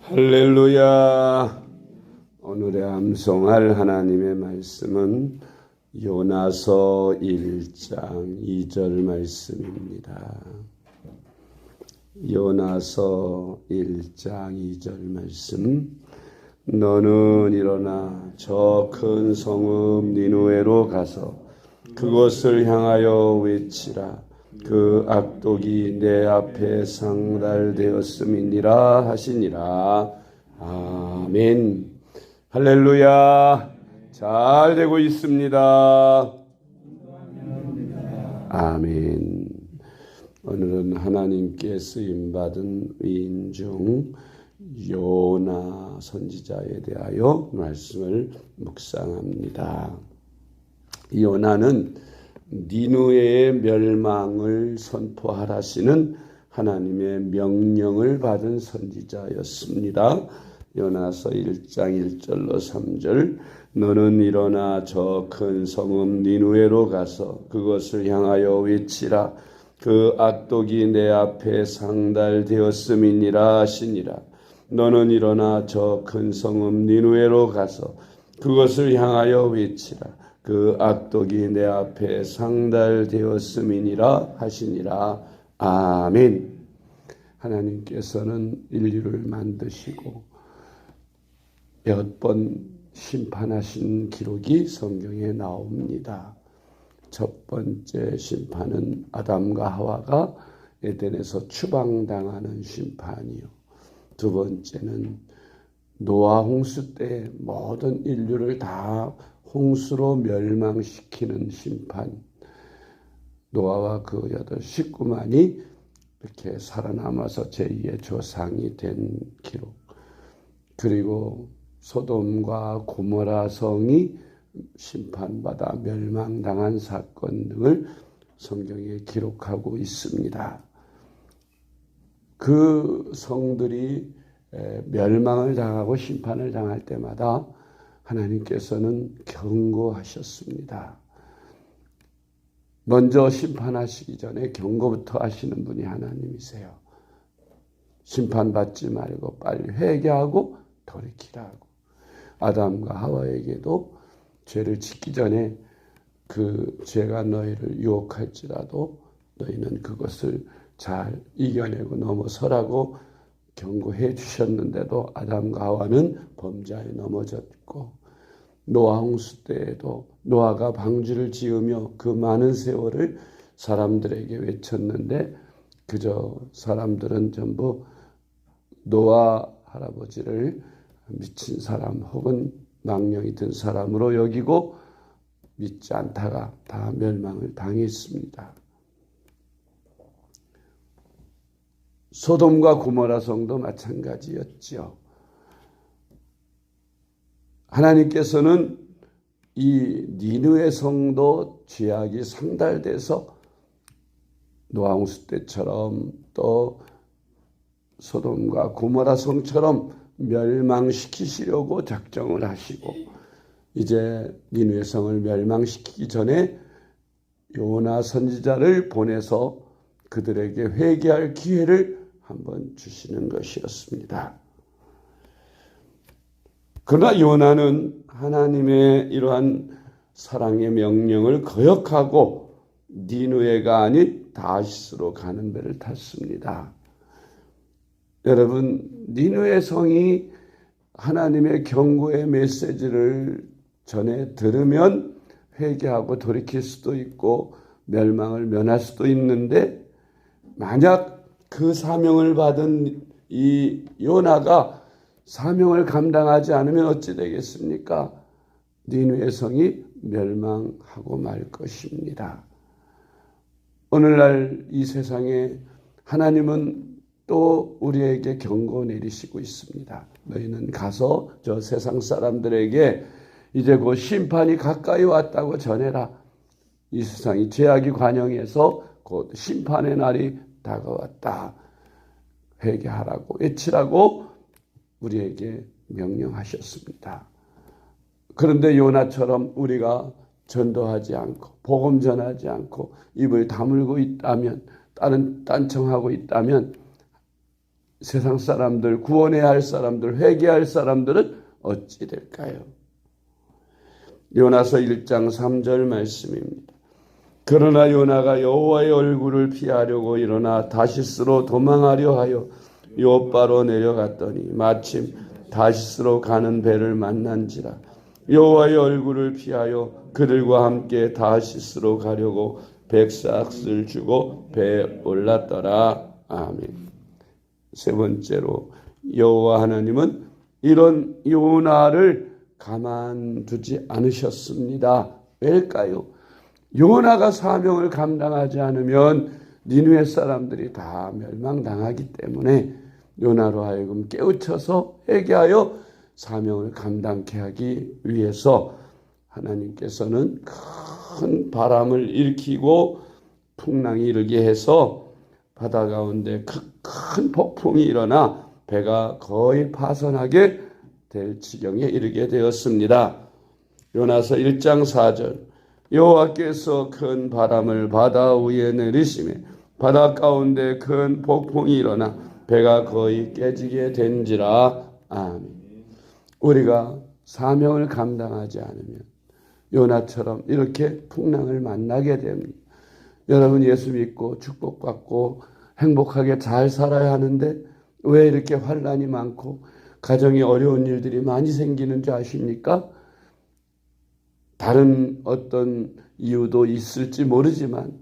할렐루야. 오늘의 암송할 하나님의 말씀은 요나서 1장 2절 말씀입니다. 요나서 1장 2절 말씀. 너는 일어나 저 큰 성읍 니느웨로 가서 그곳을 향하여 외치라. 그 악독이 내 앞에 상달되었음이니라 하시니라. 아멘. 할렐루야. 잘 되고 있습니다. 아멘. 오늘은 하나님께 쓰임받은 위인 중 요나 선지자에 대하여 말씀을 묵상합니다. 요나는 니느웨의 멸망을 선포하라시는 하나님의 명령을 받은 선지자였습니다. 요나서 1장 1절로 3절. 너는 일어나 저 큰 성읍 니느웨로 가서 그것을 향하여 외치라. 그 악독이 내 앞에 상달되었음이니라 하시니라. 너는 일어나 저 큰 성읍 니느웨로 가서 그것을 향하여 외치라. 그 악독이 내 앞에 상달되었음이니라 하시니라. 아멘. 하나님께서는 인류를 만드시고 몇 번 심판하신 기록이 성경에 나옵니다. 첫 번째 심판은 아담과 하와가 에덴에서 추방당하는 심판이요. 두 번째는 노아 홍수 때 모든 인류를 다 홍수로 멸망시키는 심판. 노아와 그 8 식구만이 이렇게 살아남아서 제2의 조상이 된 기록. 그리고 소돔과 고모라 성이 심판받아 멸망당한 사건 등을 성경에 기록하고 있습니다. 그 성들이 멸망을 당하고 심판을 당할 때마다 하나님께서는 경고하셨습니다. 먼저 심판하시기 전에 경고부터 하시는 분이 하나님이세요. 심판받지 말고 빨리 회개하고 돌이키라고. 아담과 하와에게도 죄를 짓기 전에 그 죄가 너희를 유혹할지라도 너희는 그것을 잘 이겨내고 넘어서라고 경고해 주셨는데도 아담과 하와는 범죄에 넘어졌고, 노아 홍수 때에도 노아가 방주를 지으며 그 많은 세월을 사람들에게 외쳤는데 그저 사람들은 전부 노아 할아버지를 미친 사람 혹은 망령이 든 사람으로 여기고 믿지 않다가 다 멸망을 당했습니다. 소돔과 고모라 성도 마찬가지였죠. 하나님께서는 이 니느웨 성도 죄악이 상달돼서 노아 홍수 때처럼 또 소돔과 고모라 성처럼 멸망시키시려고 작정을 하시고, 이제 니느웨 성을 멸망시키기 전에 요나 선지자를 보내서 그들에게 회개할 기회를 한번 주시는 것이었습니다. 그러나 요나는 하나님의 이러한 사랑의 명령을 거역하고 니느웨가 아닌 다시스로 가는 배를 탔습니다. 여러분, 니느웨 성이 하나님의 경고의 메시지를 전해 들으면 회개하고 돌이킬 수도 있고 멸망을 면할 수도 있는데, 만약 그 사명을 받은 이 요나가 사명을 감당하지 않으면 어찌 되겠습니까? 니느웨 성이 멸망하고 말 것입니다. 오늘날 이 세상에 하나님은 또 우리에게 경고 내리시고 있습니다. 너희는 가서 저 세상 사람들에게 이제 곧 심판이 가까이 왔다고 전해라. 이 세상이 죄악이 관영해서 곧 심판의 날이 다가왔다. 회개하라고 외치라고 우리에게 명령하셨습니다. 그런데 요나처럼 우리가 전도하지 않고 복음 전하지 않고 입을 다물고 있다면, 딴청하고 있다면 세상 사람들, 구원해야 할 사람들, 회개할 사람들은 어찌 될까요? 요나서 1장 3절 말씀입니다. 그러나 요나가 여호와의 얼굴을 피하려고 일어나 다시스로 도망하려 하여 요바로 내려갔더니 마침 다시스로 가는 배를 만난지라. 여호와의 얼굴을 피하여 그들과 함께 다시스로 가려고 백삭을 주고 배에 올랐더라. 아멘. 세 번째로 여호와 하나님은 이런 요나를 가만두지 않으셨습니다. 왜일까요? 요나가 사명을 감당하지 않으면 니느웨 사람들이 다 멸망당하기 때문에 요나로 하여금 깨우쳐서 회개하여 사명을 감당케 하기 위해서 하나님께서는 큰 바람을 일으키고 풍랑이 일게 해서 바다 가운데 큰 폭풍이 일어나 배가 거의 파선하게 될 지경에 이르게 되었습니다. 요나서 1장 4절 여호와께서 큰 바람을 바다 위에 내리시매 바다 가운데 큰 폭풍이 일어나 배가 거의 깨지게 된지라. 아멘. 우리가 사명을 감당하지 않으면 요나처럼 이렇게 풍랑을 만나게 됩니다. 여러분 예수 믿고 축복받고 행복하게 잘 살아야 하는데 왜 이렇게 환난이 많고 가정에 어려운 일들이 많이 생기는 줄 아십니까? 다른 어떤 이유도 있을지 모르지만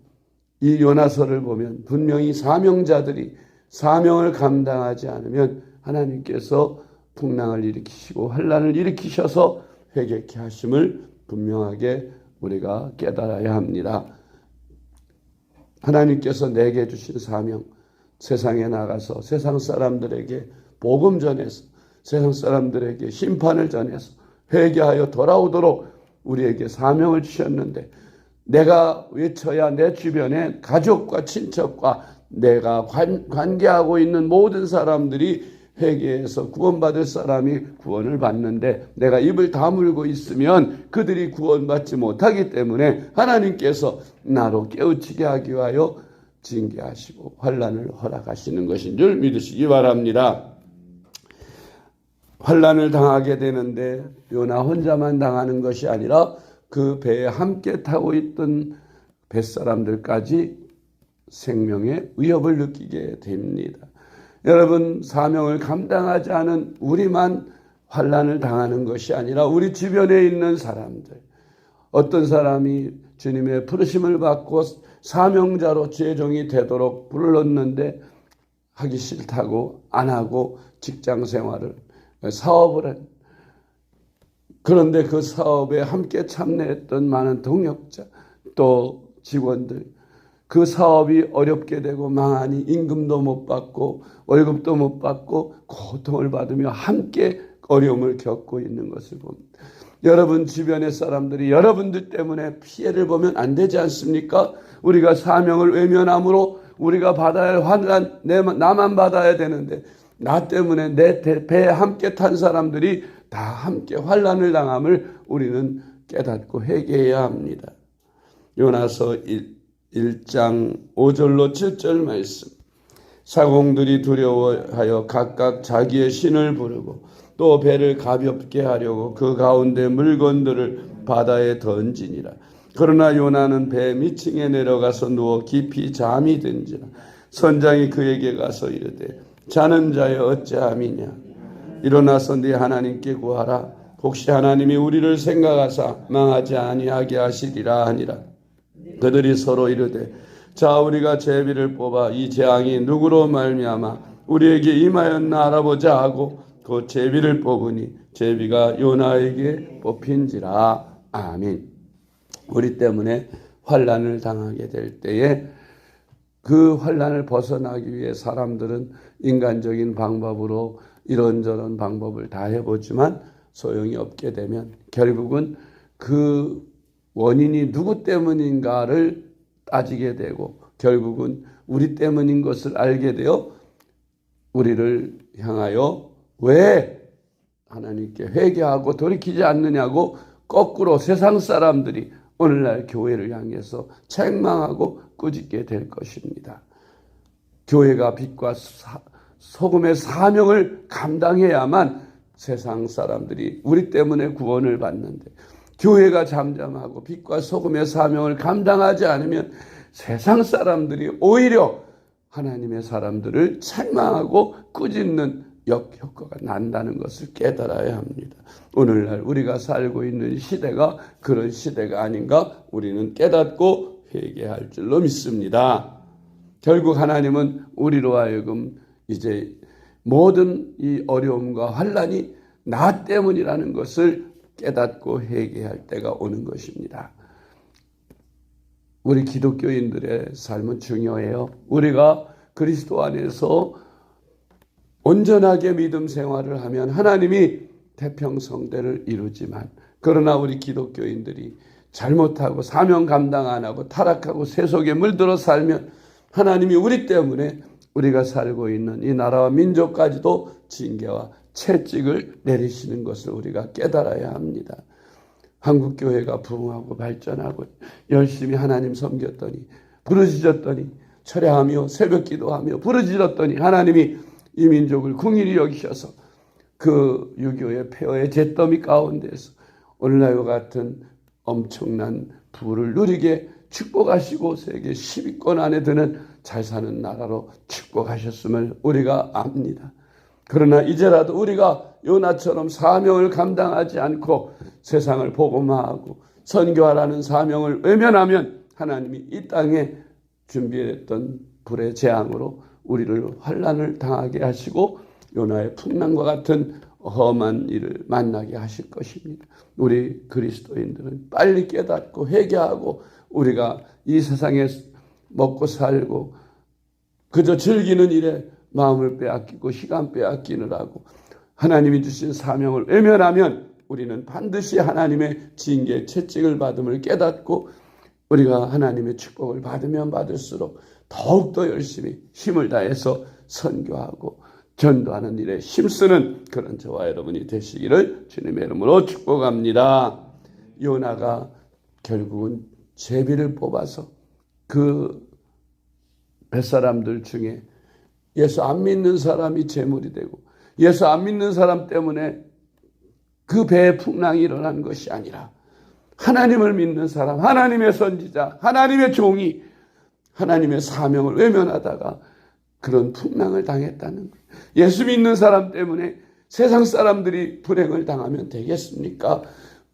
이 요나서를 보면 분명히 사명자들이 사명을 감당하지 않으면 하나님께서 풍랑을 일으키시고 환난을 일으키셔서 회개케 하심을 분명하게 우리가 깨달아야 합니다. 하나님께서 내게 주신 사명, 세상에 나가서 세상 사람들에게 복음 전해서 세상 사람들에게 심판을 전해서 회개하여 돌아오도록 우리에게 사명을 주셨는데 내가 외쳐야 내 주변에 가족과 친척과 내가 관계하고 있는 모든 사람들이 회개해서 구원받을 사람이 구원을 받는데 내가 입을 다물고 있으면 그들이 구원받지 못하기 때문에 하나님께서 나로 깨우치게 하기 위하여 징계하시고 환난을 허락하시는 것인 줄 믿으시기 바랍니다. 환난을 당하게 되는데 요나 혼자만 당하는 것이 아니라 그 배에 함께 타고 있던 뱃사람들까지 생명의 위협을 느끼게 됩니다. 여러분 사명을 감당하지 않은 우리만 환난을 당하는 것이 아니라 우리 주변에 있는 사람들 어떤 사람이 주님의 부르심을 받고 사명자로 제종이 되도록 불렀는데 하기 싫다고 안 하고 직장 생활을 사업을 한 그런데 그 사업에 함께 참여했던 많은 동력자 또 직원들 그 사업이 어렵게 되고 망하니 임금도 못 받고 월급도 못 받고 고통을 받으며 함께 어려움을 겪고 있는 것을 봅니다. 여러분 주변의 사람들이 여러분들 때문에 피해를 보면 안 되지 않습니까? 우리가 사명을 외면함으로 우리가 받아야 할 환난 나만 받아야 되는데 나 때문에 내 배에 함께 탄 사람들이 다 함께 환난을 당함을 우리는 깨닫고 회개해야 합니다. 요나서 1장 5절로 7절 말씀 사공들이 두려워하여 각각 자기의 신을 부르고 또 배를 가볍게 하려고 그 가운데 물건들을 바다에 던지니라. 그러나 요나는 배 밑층에 내려가서 누워 깊이 잠이 든지라. 선장이 그에게 가서 이르되 자는 자여 어찌함이냐 일어나서 네 하나님께 구하라. 혹시 하나님이 우리를 생각하사 망하지 아니하게 하시리라 하니라. 그들이 서로 이르되 자 우리가 제비를 뽑아 이 재앙이 누구로 말미암아 우리에게 임하였나 알아보자 하고 그 제비를 뽑으니 제비가 요나에게 뽑힌지라. 아멘. 우리 때문에 환난을 당하게 될 때에 그 환난을 벗어나기 위해 사람들은 인간적인 방법으로 이런저런 방법을 다 해보지만 소용이 없게 되면 결국은 그 원인이 누구 때문인가를 따지게 되고 결국은 우리 때문인 것을 알게 되어 우리를 향하여 왜 하나님께 회개하고 돌이키지 않느냐고 거꾸로 세상 사람들이 오늘날 교회를 향해서 책망하고 꾸짖게 될 것입니다. 교회가 빛과 소금의 사명을 감당해야만 세상 사람들이 우리 때문에 구원을 받는데, 교회가 잠잠하고 빛과 소금의 사명을 감당하지 않으면 세상 사람들이 오히려 하나님의 사람들을 책망하고 꾸짖는 역효과가 난다는 것을 깨달아야 합니다. 오늘날 우리가 살고 있는 시대가 그런 시대가 아닌가 우리는 깨닫고 회개할 줄로 믿습니다. 결국 하나님은 우리로 하여금 이제 모든 이 어려움과 환난이 나 때문이라는 것을 깨닫고 회개할 때가 오는 것입니다. 우리 기독교인들의 삶은 중요해요. 우리가 그리스도 안에서 온전하게 믿음 생활을 하면 하나님이 태평성대를 이루지만, 그러나 우리 기독교인들이 잘못하고 사명 감당 안 하고 타락하고 세속에 물들어 살면 하나님이 우리 때문에 우리가 살고 있는 이 나라와 민족까지도 징계와 채찍을 내리시는 것을 우리가 깨달아야 합니다. 한국교회가 부흥하고 발전하고 열심히 하나님 섬겼더니, 부르짖었더니, 철야하며 새벽기도하며 부르짖었더니 하나님이 이 민족을 긍휼히 여기셔서 그 유교의 폐허의 잿더미 가운데서 오늘날과 같은 엄청난 부를 누리게 축복하시고 세계 10위권 안에 드는 잘 사는 나라로 축복하셨음을 우리가 압니다. 그러나 이제라도 우리가 요나처럼 사명을 감당하지 않고 세상을 복음화하고 선교하라는 사명을 외면하면 하나님이 이 땅에 준비했던 불의 재앙으로 우리를 환난을 당하게 하시고 요나의 풍랑과 같은 험한 일을 만나게 하실 것입니다. 우리 그리스도인들은 빨리 깨닫고 회개하고 우리가 이 세상에 먹고 살고 그저 즐기는 일에 마음을 빼앗기고 시간 빼앗기느라고 하나님이 주신 사명을 외면하면 우리는 반드시 하나님의 징계 채찍을 받음을 깨닫고 우리가 하나님의 축복을 받으면 받을수록 더욱더 열심히 힘을 다해서 선교하고 전도하는 일에 힘쓰는 그런 저와 여러분이 되시기를 주님의 이름으로 축복합니다. 요나가 결국은 제비를 뽑아서 그 뱃사람들 중에 예수 안 믿는 사람이 제물이 되고 예수 안 믿는 사람 때문에 그 배에 풍랑이 일어난 것이 아니라 하나님을 믿는 사람, 하나님의 선지자, 하나님의 종이 하나님의 사명을 외면하다가 그런 풍랑을 당했다는 거예요. 예수 믿는 사람 때문에 세상 사람들이 불행을 당하면 되겠습니까?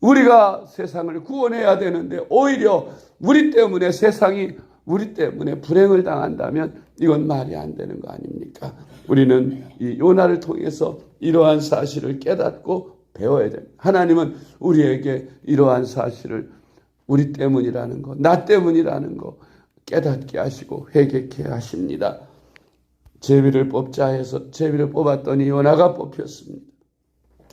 우리가 세상을 구원해야 되는데 오히려 우리 때문에 세상이 우리 때문에 불행을 당한다면 이건 말이 안 되는 거 아닙니까? 우리는 이 요나를 통해서 이러한 사실을 깨닫고 배워야 됩니다. 하나님은 우리에게 이러한 사실을 우리 때문이라는 거, 나 때문이라는 거 깨닫게 하시고 회개케 하십니다. 제비를 뽑자 해서 제비를 뽑았더니 요나가 뽑혔습니다.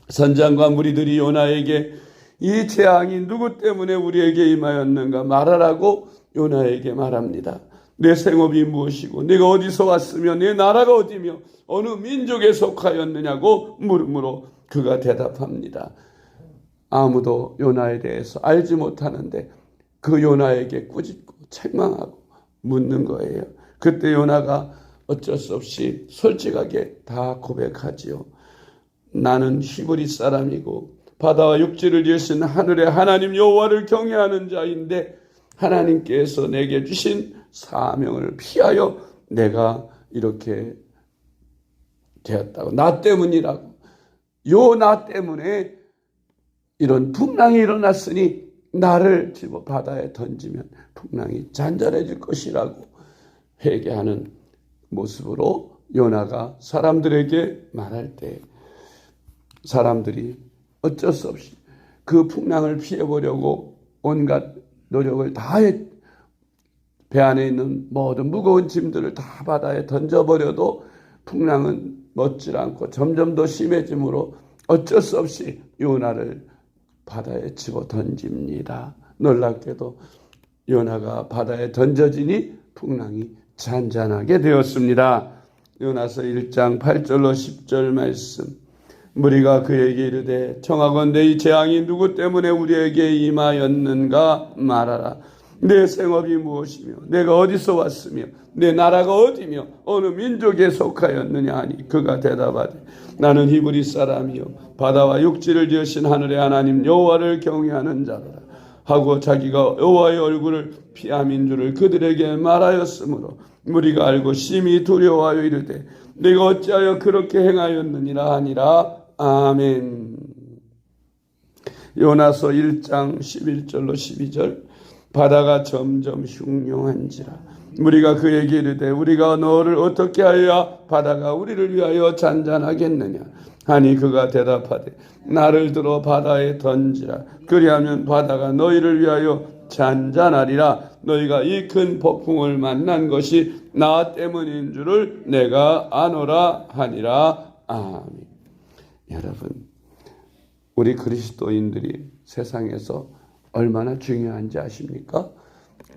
선장과 무리들이 요나에게 이 재앙이 누구 때문에 우리에게 임하였는가 말하라고 요나에게 말합니다. 내 생업이 무엇이고 내가 어디서 왔으며 내 나라가 어디며 어느 민족에 속하였느냐고 물으므로 그가 대답합니다. 아무도 요나에 대해서 알지 못하는데 그 요나에게 꾸짖고 책망하고 묻는 거예요. 그때 요나가 어쩔 수 없이 솔직하게 다 고백하지요. 나는 히브리 사람이고 바다와 육지를 지으신 하늘의 하나님 여호와를 경외하는 자인데 하나님께서 내게 주신 사명을 피하여 내가 이렇게 되었다고. 나 때문이라고. 요 나 때문에 이런 풍랑이 일어났으니 나를 집어 바다에 던지면 풍랑이 잔잔해질 것이라고 회개하는 모습으로 요나가 사람들에게 말할 때 사람들이 어쩔 수 없이 그 풍랑을 피해보려고 온갖 노력을 다해 배 안에 있는 모든 무거운 짐들을 다 바다에 던져버려도 풍랑은 멎질 않고 점점 더 심해지므로 어쩔 수 없이 요나를 바다에 집어 던집니다. 놀랍게도 요나가 바다에 던져지니 풍랑이 잔잔하게 되었습니다. 요나서 1장 8절로 10절 말씀. 무리가 그에게 이르되 청하건대 이 재앙이 누구 때문에 우리에게 임하였는가 말하라. 내 생업이 무엇이며 내가 어디서 왔으며 내 나라가 어디며 어느 민족에 속하였느냐 하니 그가 대답하되 나는 히브리 사람이요 바다와 육지를 지으신 하늘의 하나님 여호와를 경외하는 자로라 하고 자기가 여호와의 얼굴을 피함인 줄을 그들에게 말하였으므로 무리가 알고 심히 두려워하여 이르되 내가 어찌하여 그렇게 행하였느니라 하니라. 아멘. 요나서 1장 11절로 12절. 바다가 점점 흉흉한지라 무리가 그에게 이르되 우리가 너를 어떻게 하여야 바다가 우리를 위하여 잔잔하겠느냐 하니 그가 대답하되 나를 들어 바다에 던지라 그리하면 바다가 너희를 위하여 잔잔하리라. 너희가 이 큰 폭풍을 만난 것이 나 때문인 줄을 내가 아노라 하니라. 아멘. 여러분, 우리 그리스도인들이 세상에서 얼마나 중요한지 아십니까?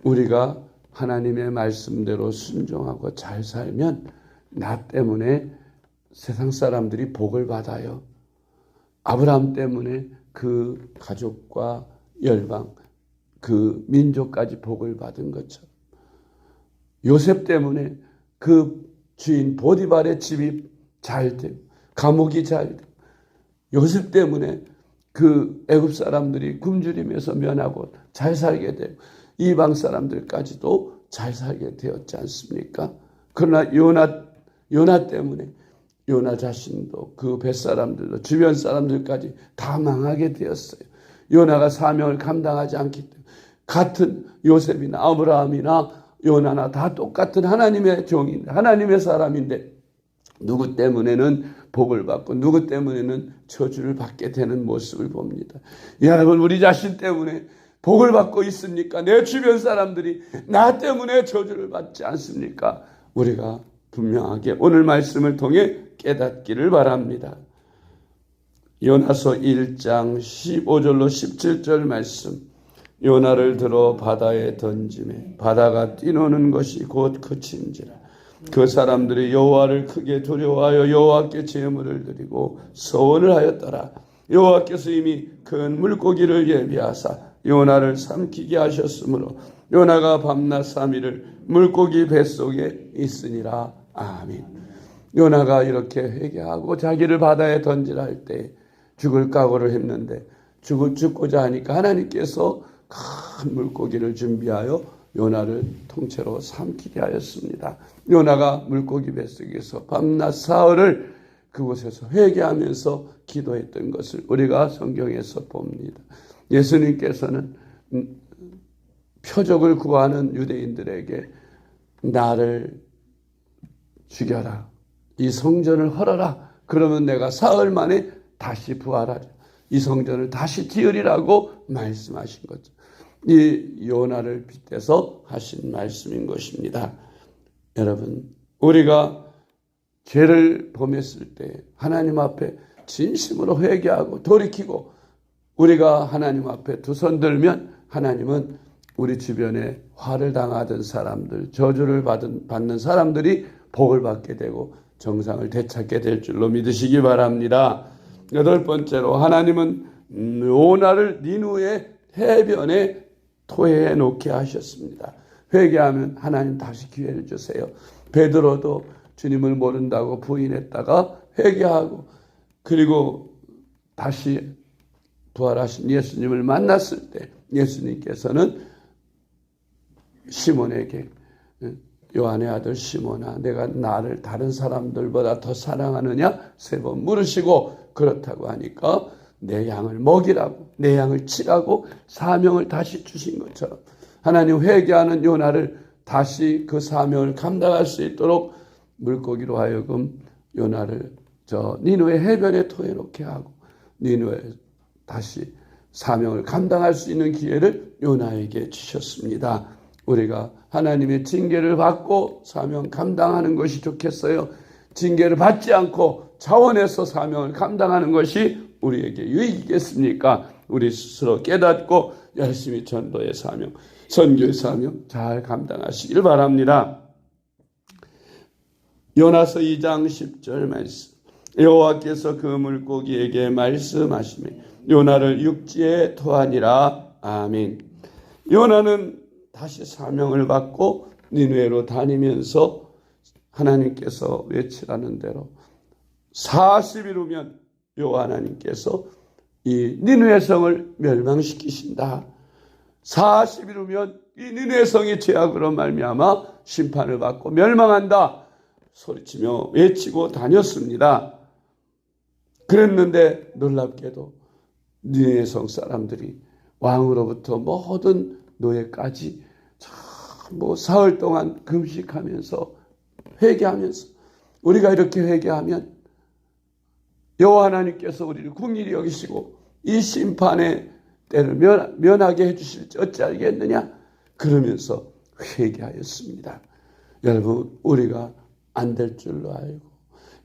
우리가 하나님의 말씀대로 순종하고 잘 살면 나 때문에 세상 사람들이 복을 받아요. 아브라함 때문에 그 가족과 열방, 그 민족까지 복을 받은 것처럼 요셉 때문에 그 주인 보디발의 집이 잘 되고 감옥이 잘 되고 요셉 때문에 그 애굽 사람들이 굶주림에서 면하고 잘 살게 되고 이방 사람들까지도 잘 살게 되었지 않습니까? 그러나 요나 때문에 요나 자신도 그 뱃사람들도 주변 사람들까지 다 망하게 되었어요. 요나가 사명을 감당하지 않기 때문에 같은 요셉이나 아브라함이나 요나나 다 똑같은 하나님의 종인데 하나님의 사람인데 누구 때문에는 복을 받고 누구 때문에는 저주를 받게 되는 모습을 봅니다. 여러분, 우리 자신 때문에 복을 받고 있습니까? 내 주변 사람들이 나 때문에 저주를 받지 않습니까? 우리가 분명하게 오늘 말씀을 통해 깨닫기를 바랍니다. 요나서 1장 15절로 17절 말씀. 요나를 들어 바다에 던지매 바다가 뛰노는 것이 곧 그친지라. 그 사람들이 여호와를 크게 두려워하여 여호와께 제물을 드리고 서원을 하였더라. 여호와께서 이미 큰 물고기를 예비하사 요나를 삼키게 하셨으므로 요나가 밤낮 3일을 물고기 뱃속에 있으니라. 아멘. 요나가 이렇게 회개하고 자기를 바다에 던지라 할 때 죽을 각오를 했는데 죽고자 하니까 하나님께서 큰 물고기를 준비하여 요나를 통째로 삼키게 하였습니다. 요나가 물고기 뱃속에서 밤낮 사흘을 그곳에서 회개하면서 기도했던 것을 우리가 성경에서 봅니다. 예수님께서는 표적을 구하는 유대인들에게 나를 죽여라, 이 성전을 헐어라, 그러면 내가 사흘 만에 다시 부활하리, 이 성전을 다시 지으리라고 말씀하신 거죠. 이 요나를 빗대서 하신 말씀인 것입니다. 여러분, 우리가 죄를 범했을 때 하나님 앞에 진심으로 회개하고 돌이키고 우리가 하나님 앞에 두 손 들면 하나님은 우리 주변에 화를 당하던 사람들, 저주를 받는 사람들이 복을 받게 되고 정상을 되찾게 될 줄로 믿으시기 바랍니다. 8번째로 하나님은 요나를 니누의 해변에 토해해 놓게 하셨습니다. 회개하면 하나님 다시 기회를 주세요. 베드로도 주님을 모른다고 부인했다가 회개하고 그리고 다시 부활하신 예수님을 만났을 때 예수님께서는 시몬에게 요한의 아들 시몬아, 내가 나를 다른 사람들보다 더 사랑하느냐 3번 물으시고 그렇다고 하니까 내 양을 먹이라고, 내 양을 치라고 사명을 다시 주신 것처럼 하나님 회개하는 요나를 다시 그 사명을 감당할 수 있도록 물고기로 하여금 요나를 저 니누의 해변에 토해놓게 하고 니누에 다시 사명을 감당할 수 있는 기회를 요나에게 주셨습니다. 우리가 하나님의 징계를 받고 사명 감당하는 것이 좋겠어요? 징계를 받지 않고 자원해서 사명을 감당하는 것이 우리에게 유익이겠습니까? 우리 스스로 깨닫고 열심히 전도의 사명, 선교의 사명 잘 감당하시길 바랍니다. 요나서 2장 10절 말씀. 여호와께서 그 물고기에게 말씀하시매 요나를 육지에 토하니라. 아멘. 요나는 다시 사명을 받고 니느웨로 다니면서 하나님께서 외치라는 대로 40일 후면 여호와 하나님께서 이 니느웨 성을 멸망시키신다. 40일 후면 이 니느웨 성이 죄악으로 말미암아 심판을 받고 멸망한다. 소리치며 외치고 다녔습니다. 그랬는데 놀랍게도 니느웨 성 사람들이 왕으로부터 모든 노예까지 뭐 사흘 동안 금식하면서 회개하면서 우리가 이렇게 회개하면 여호와 하나님께서 우리를 긍휼히 여기시고 이 심판의 때를 면하게 해주실지 어찌하겠느냐 그러면서 회개하였습니다. 여러분 우리가 안 될 줄로 알고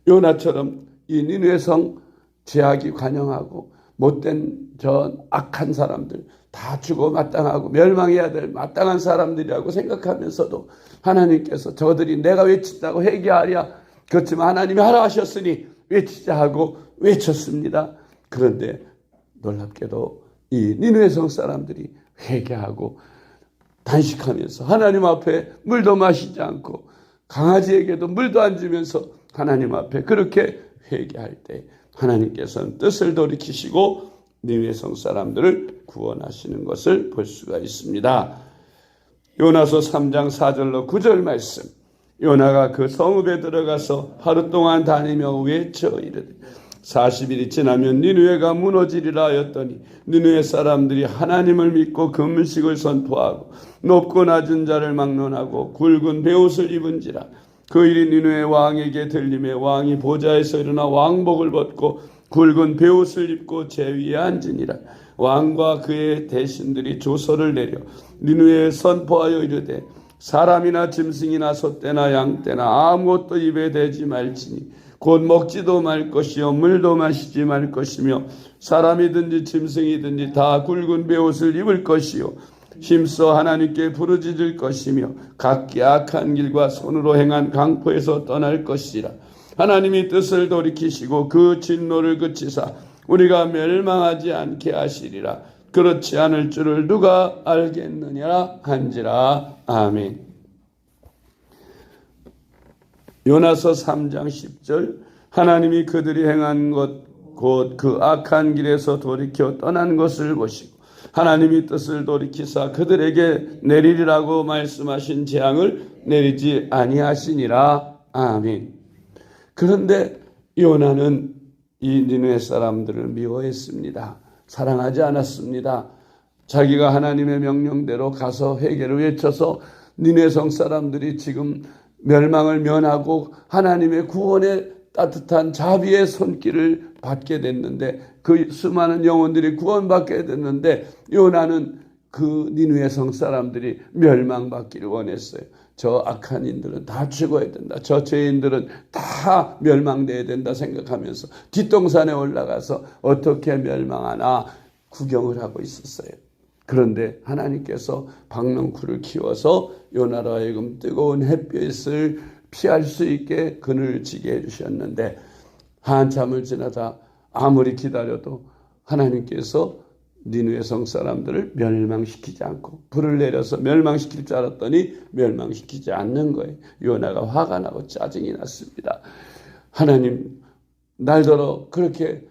요나처럼 이 니느웨 성 죄악이 관영하고 못된 저 악한 사람들 다 죽어 마땅하고 멸망해야 될 마땅한 사람들이라고 생각하면서도 하나님께서 저들이 내가 외친다고 회개하랴 그렇지만 하나님이 하라 하셨으니 외치자 하고 외쳤습니다. 그런데 놀랍게도 이 니느웨 성 사람들이 회개하고 단식하면서 하나님 앞에 물도 마시지 않고 강아지에게도 물도 안 주면서 하나님 앞에 그렇게 회개할 때 하나님께서는 뜻을 돌이키시고 니느웨 성 사람들을 구원하시는 것을 볼 수가 있습니다. 요나서 3장 4절로 9절 말씀. 요나가 그 성읍에 들어가서 하루 동안 다니며 외쳐 이르되 40일이 지나면 니느웨가 무너지리라 하였더니 니느웨 사람들이 하나님을 믿고 금식을 선포하고 높고 낮은 자를 막론하고 굵은 베옷을 입은지라. 그 일이 니느웨 왕에게 들림에 왕이 보좌에서 일어나 왕복을 벗고 굵은 베옷을 입고 제 위에 앉으니라. 왕과 그의 대신들이 조서를 내려 니느웨에 선포하여 이르되 사람이나 짐승이나 소떼나 양떼나 아무것도 입에 대지 말지니 곧 먹지도 말 것이요 물도 마시지 말 것이며 사람이든지 짐승이든지 다 굵은 베옷을 입을 것이요 힘써 하나님께 부르짖을 것이며 각기 악한 길과 손으로 행한 강포에서 떠날 것이라. 하나님이 뜻을 돌이키시고 그 진노를 그치사 우리가 멸망하지 않게 하시리라. 그렇지 않을 줄을 누가 알겠느냐 한지라. 아멘. 요나서 3장 10절. 하나님이 그들이 행한 것 곧 그 악한 길에서 돌이켜 떠난 것을 보시고 하나님이 뜻을 돌이키사 그들에게 내리리라고 말씀하신 재앙을 내리지 아니하시니라. 아멘. 그런데 요나는 이 니느웨 사람들을 미워했습니다. 사랑하지 않았습니다. 자기가 하나님의 명령대로 가서 회개를 외쳐서 니느웨 성 사람들이 지금 멸망을 면하고 하나님의 구원의 따뜻한 자비의 손길을 받게 됐는데 그 수많은 영혼들이 구원받게 됐는데 요나는 그 니느웨 성 사람들이 멸망받기를 원했어요. 저 악한 인들은 다 죽어야 된다. 저 죄인들은 다 멸망돼야 된다 생각하면서 뒷동산에 올라가서 어떻게 멸망하나 구경을 하고 있었어요. 그런데 하나님께서 박넝쿨을 키워서 요나로 하여금 뜨거운 햇빛을 피할 수 있게 그늘을 지게 해주셨는데 한참을 지나다 아무리 기다려도 하나님께서 니느웨 성 사람들을 멸망시키지 않고 불을 내려서 멸망시킬 줄 알았더니 멸망시키지 않는 거예요. 요나가 화가 나고 짜증이 났습니다. 하나님 날더러 그렇게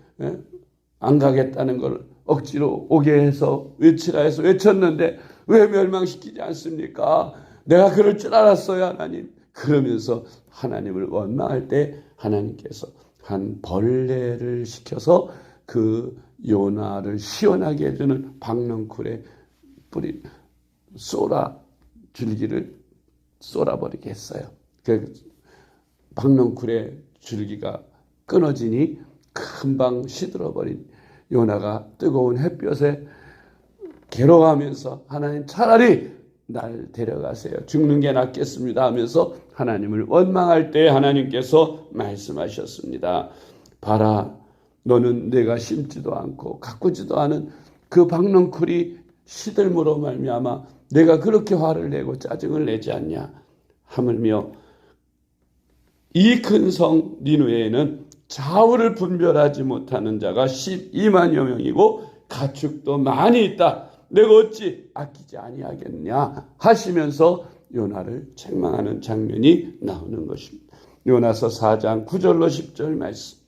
안 가겠다는 걸 억지로 오게 해서 외치라 해서 외쳤는데 왜 멸망시키지 않습니까? 내가 그럴 줄 알았어요, 하나님. 그러면서 하나님을 원망할 때 하나님께서 한 벌레를 시켜서 그 요나를 시원하게 해주는 박넝쿨에 뿌리 쏘라 줄기를 쏘라버리게 했어요. 그 박넝쿨의 줄기가 끊어지니 금방 시들어버린 요나가 뜨거운 햇볕에 괴로워하면서 하나님 차라리 날 데려가세요. 죽는 게 낫겠습니다 하면서 하나님을 원망할 때 하나님께서 말씀하셨습니다. 봐라, 너는 내가 심지도 않고 가꾸지도 않은 그 박넝쿨이 시들므로 말미암아 내가 그렇게 화를 내고 짜증을 내지 않냐. 하물며 이 큰 성 니느웨에는 좌우를 분별하지 못하는 자가 12만여 명이고 가축도 많이 있다. 내가 어찌 아끼지 아니하겠냐 하시면서 요나를 책망하는 장면이 나오는 것입니다. 요나서 4장 9절로 10절 말씀.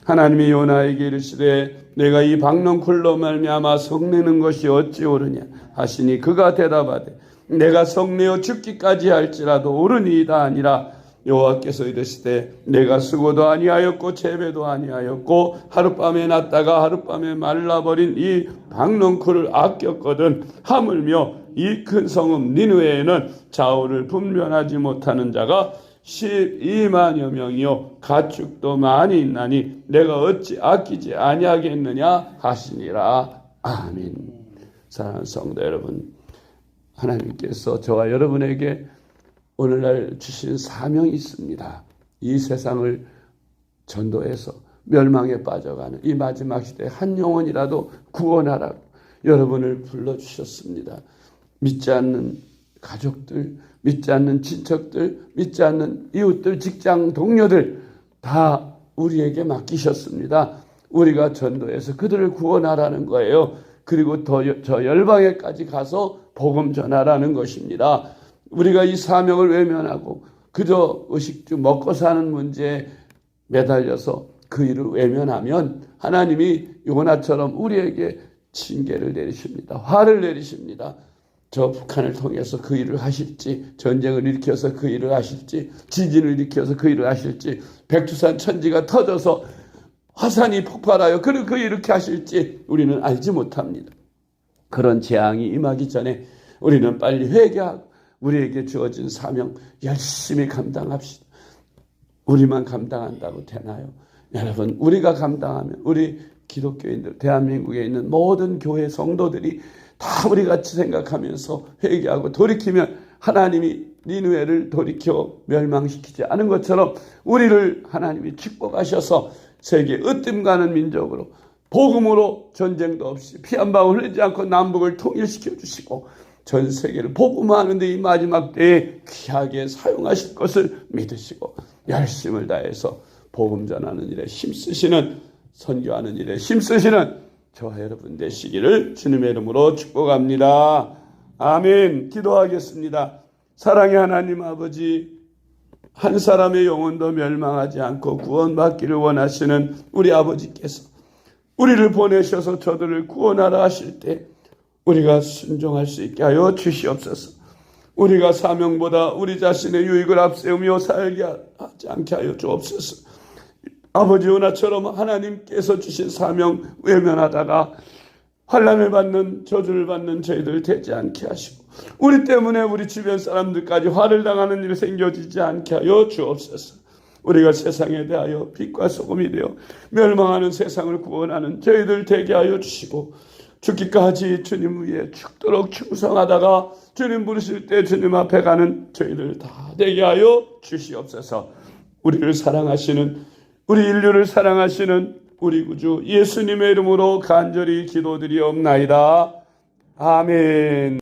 하나님이 요나에게 이르시되 내가 이 박넝쿨로 말미암아 성내는 것이 어찌 옳으냐 하시니 그가 대답하되 내가 성내어 죽기까지 할지라도 옳으니이다 아니라 여호와께서 이르시되 내가 수고도 아니하였고 재배도 아니하였고 하룻밤에 났다가 하룻밤에 말라버린 이 박넝쿨을 아꼈거든 하물며 이 큰 성읍 니느웨에는 좌우를 분별하지 못하는 자가 12만여 명이요 가축도 많이 있나니 내가 어찌 아끼지 아니하겠느냐 하시니라. 아멘. 사랑하는 성도 여러분, 하나님께서 저와 여러분에게 오늘날 주신 사명이 있습니다. 이 세상을 전도해서 멸망에 빠져가는 이 마지막 시대에 한 영혼이라도 구원하라고 여러분을 불러주셨습니다. 믿지 않는 가족들, 믿지 않는 친척들, 믿지 않는 이웃들, 직장 동료들 다 우리에게 맡기셨습니다. 우리가 전도해서 그들을 구원하라는 거예요. 그리고 저 열방에까지 가서 복음 전하라는 것입니다. 우리가 이 사명을 외면하고 그저 의식주 먹고 사는 문제에 매달려서 그 일을 외면하면 하나님이 요나처럼 우리에게 징계를 내리십니다. 화를 내리십니다. 저 북한을 통해서 그 일을 하실지, 전쟁을 일으켜서 그 일을 하실지, 지진을 일으켜서 그 일을 하실지, 백두산 천지가 터져서 화산이 폭발하여 그 일을 이렇게 하실지 우리는 알지 못합니다. 그런 재앙이 임하기 전에 우리는 빨리 회개하고 우리에게 주어진 사명 열심히 감당합시다. 우리만 감당한다고 되나요? 여러분, 우리가 감당하면 우리 기독교인들, 대한민국에 있는 모든 교회 성도들이 다 우리 같이 생각하면서 회개하고 돌이키면 하나님이 니느웨를 돌이켜 멸망시키지 않은 것처럼 우리를 하나님이 축복하셔서 세계 으뜸가는 민족으로 복음으로 전쟁도 없이 피 한 방울 흘리지 않고 남북을 통일시켜 주시고 전 세계를 복음화하는 데 이 마지막 때에 귀하게 사용하실 것을 믿으시고 열심을 다해서 복음 전하는 일에 힘쓰시는, 선교하는 일에 힘쓰시는 저와 여러분 되시기를 주님의 이름으로 축복합니다. 아멘. 기도하겠습니다. 사랑의 하나님 아버지, 한 사람의 영혼도 멸망하지 않고 구원받기를 원하시는 우리 아버지께서 우리를 보내셔서 저들을 구원하라 하실 때 우리가 순종할 수 있게 하여 주시옵소서. 우리가 사명보다 우리 자신의 유익을 앞세우며 살게 하지 않게 하여 주옵소서. 아버지 요나처럼 하나님께서 주신 사명 외면하다가 환난을 받는, 저주를 받는 저희들 되지 않게 하시고 우리 때문에 우리 주변 사람들까지 화를 당하는 일이 생겨지지 않게 하여 주옵소서. 우리가 세상에 대하여 빛과 소금이 되어 멸망하는 세상을 구원하는 저희들 되게 하여 주시고 죽기까지 주님 위에 죽도록 충성하다가 주님 부르실 때 주님 앞에 가는 저희들 다 되게 하여 주시옵소서. 우리를 사랑하시는, 우리 인류를 사랑하시는 우리 구주 예수님의 이름으로 간절히 기도드리옵나이다. 아멘.